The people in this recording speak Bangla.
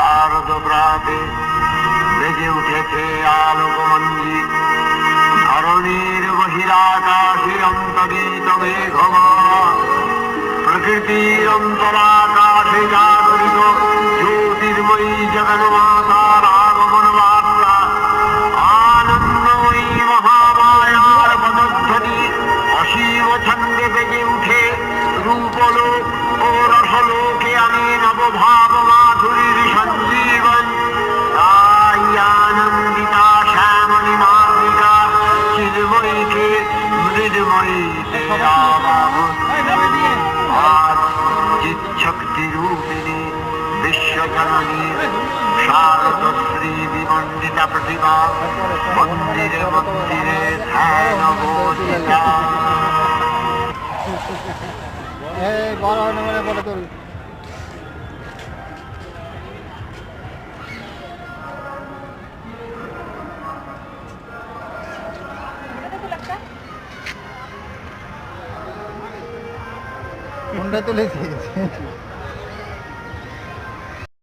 শারদ প্রাতে বেজে উঠেছে আলোকমঞ্জি, ধরণীর বহিরাকাশে অন্তর্গীত মেঘমালা, প্রকৃতির অন্তরাকাশে জাগরিত জ্যোতির্ময়ী জগন্মাতার আগমন বার্তা, আনন্দময়ী মহামায়ার পদধ্বনি অসীম ছন্দে বেজে উঠে রূপলোক ও রসলোকে আমি নবভাব মাধুরীর সঞ্জীবন। তাই আনন্দিতা শ্যামলী মাতৃকা চিন্ময়ীকে মৃন্ময়ীতে আবাহন। আজ চিৎশক্তি রূপিণী বিশ্বজননী শারদশ্রী বিমণ্ডিতা প্রতিভা মন্দিরে মন্দিরে ধ্যান বোধিতা। তুলেছি